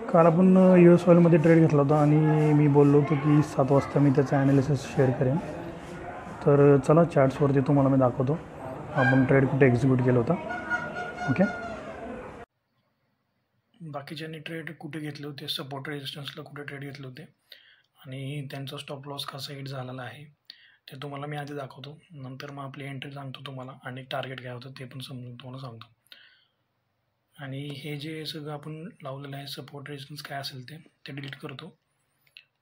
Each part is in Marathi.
काल आपण US ऑइलमध्ये ट्रेड घेतला होता आणि मी बोललो होतो की 7 वाजता मी त्याचा ॲनालिसिस शेअर करेन. तर चला चार्ट्सवरती तुम्हाला मी दाखवतो आपण ट्रेड कुठे एक्झिक्यूट केला होता. ओके, बाकीच्यांनी ट्रेड कुठे घेतले होते, सपोर्ट रेजिस्टन्सला कुठे ट्रेड घेतले होते आणि त्यांचा स्टॉप लॉस कसा हिट झालेला आहे ते तुम्हाला मी आधी दाखवतो. नंतर मग आपली एंट्री सांगतो तुम्हाला आणि टार्गेट काय होतं ते पण समजून तुम्हाला सांगतो. आणि हे जे सगळं आपण लावलेलं आहे सपोर्ट रेजिस्टन्स काय असेल ते डिलीट करतो,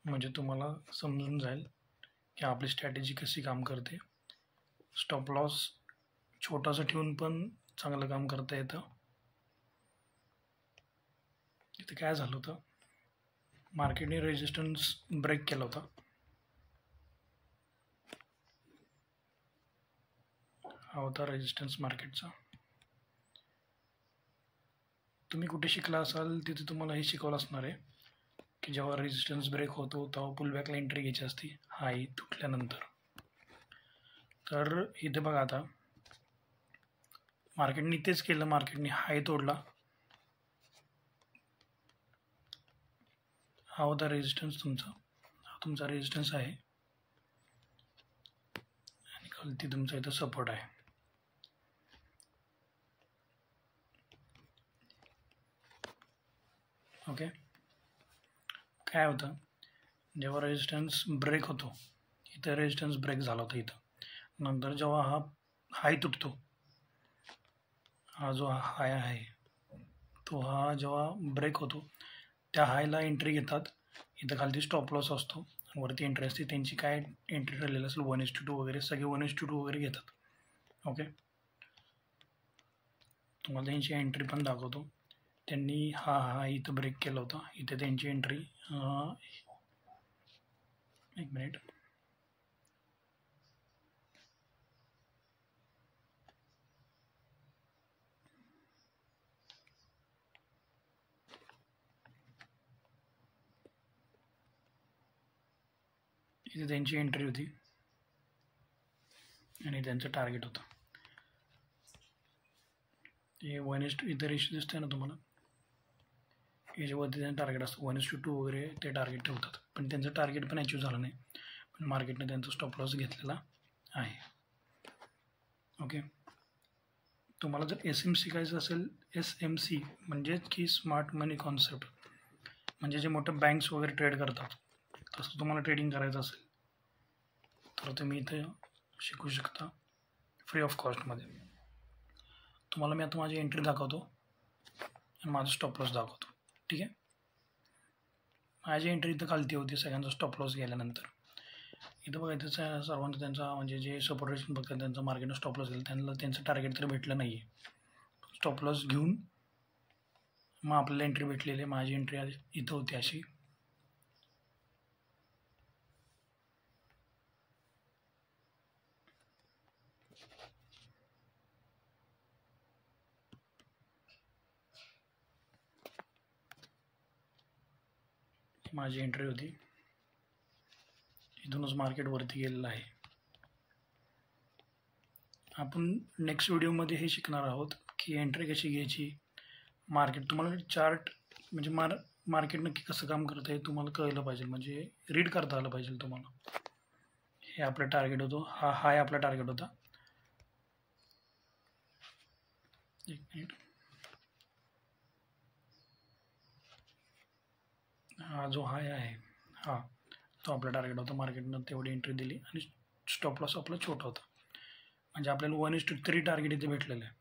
म्हणजे तुम्हाला समजून जाईल की आपली स्ट्रॅटेजी कशी काम करते. स्टॉप लॉस छोटासा ठेवून पण चांगलं काम करता येतं. इथे काय झालं होतं, मार्केटने रेजिस्टन्स ब्रेक केला होता. हा होता रेजिस्टन्स मार्केटचा. तुम्ही कुठे शिकला असाल तिथे तुम्हाला हे शिकवलं असणार आहे की जेव्हा रेजिस्टन्स ब्रेक होतो तेव्हा पुलबॅकला एंट्री घ्यायची असते हाय तुटल्यानंतर. तर इथे बघा आता मार्केटने तेच केलं, मार्केटने हाय तोडला, हा होता रेजिस्टन्स तुमचा, हा तुमचा रेजिस्टन्स आहे आणि खालती तुमचा इथं सपोर्ट आहे. ओके, काय होतं जेव्हा रेजिस्टन्स ब्रेक होतो, इथं रेजिस्टन्स ब्रेक झाला होता इथं, नंतर जेव्हा हा हाय तुटतो, हा जो हाय आहे तो हा जेव्हा ब्रेक होतो त्या हायला एंट्री घेतात. इथं खालती स्टॉप लॉस असतो, वरती एंट्री असते. त्यांची काय एंट्री ठरलेली असेल 1:2 वगैरे, सगळे 1:2 वगैरे घेतात. ओके, तुम्हाला त्यांची एंट्री पण दाखवतो. त्यांनी हा इथं ब्रेक केला होता, इथे त्यांची एंट्री, एक मिनिट, इथे त्यांची एंट्री होती आणि त्यांचं टार्गेट होतं. हे 1:2 इथं रेशो दिसतंय ना तुम्हाला, याच्यावरती त्यांचं टार्गेट असतं 1:2 वगैरे ते टार्गेट ठेवतात, पण त्यांचं टार्गेट पण अचीव झालं नाही, पण मार्केटने त्यांचा स्टॉप लॉस घेतलेला आहे. ओके, तुम्हाला जर SM शिकायचं असेल, SMC म्हणजेच की स्मार्ट मनी कॉन्सेप्ट, म्हणजे जे मोठे बँक्स वगैरे ट्रेड करतात तसं तुम्हाला ट्रेडिंग करायचं असेल तर तुम्ही इथे शिकू शकता फ्री ऑफ कॉस्टमध्ये. तुम्हाला मी आता माझी एंट्री दाखवतो आणि माझं स्टॉप लॉस दाखवतो. ठीक आहे, माझी एंट्री इथं खालती होती सगळ्यांचा स्टॉप लॉस गेल्यानंतर. इथं बघा इथं सर्वांचा त्यांचा म्हणजे जे सपोर्ट रेशन बघतात त्यांचा मार्केटनं स्टॉप लॉस गेला, त्यांना त्यांचं टार्गेट तर भेटलं नाही आहे. स्टॉप लॉस घेऊन मग आपल्याला एंट्री भेटलेली आहे. माझी एंट्री इथं होती अशी, माझी एंट्री होती, इथूनच मार्केट वरती गेलेलं आहे. आपण नेक्स्ट व्हिडिओमध्ये हे शिकणार आहोत की एंट्री कशी घ्यायची, मार्केट तुम्हाला चार्ट म्हणजे मार्केट नक्की कसं काम करतं हे तुम्हाला कळलं पाहिजे, म्हणजे रीड करता आलं पाहिजे तुम्हाला. हे आपलं टार्गेट होतो, हा हाय आपला टार्गेट होता. एक मिनिट, हा जो हाय आहे हा तो आपला टार्गेट होता. मार्केटनं तेवढी एंट्री दिली आणि स्टॉप लॉस आपला छोटा होता, म्हणजे आपल्याला 1:3 टार्गेट इथे भेटलेलं आहे.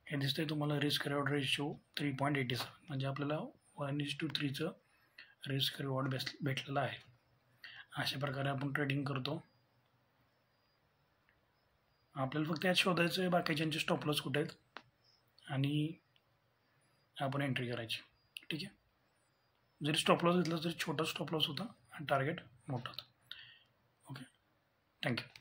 हे दिसतंय तुम्हाला, रिस्क रिवॉर्ड रेशो 3.87, म्हणजे आपल्याला 1:3चं रिस्क रिवॉर्ड भेटलेलं आहे. अशा प्रकारे आपण ट्रेडिंग करतो. आपल्याला फक्त यात शोधायचं आहे बाकीच्यांचे स्टॉप लॉस कुठे आहेत आणि आपण एंट्री करायची. ठीक आहे, जरी स्टॉप लॉस घेतला तरी छोटा स्टॉप लॉस होता आणि टार्गेट मोठा होता. Okay, thank you.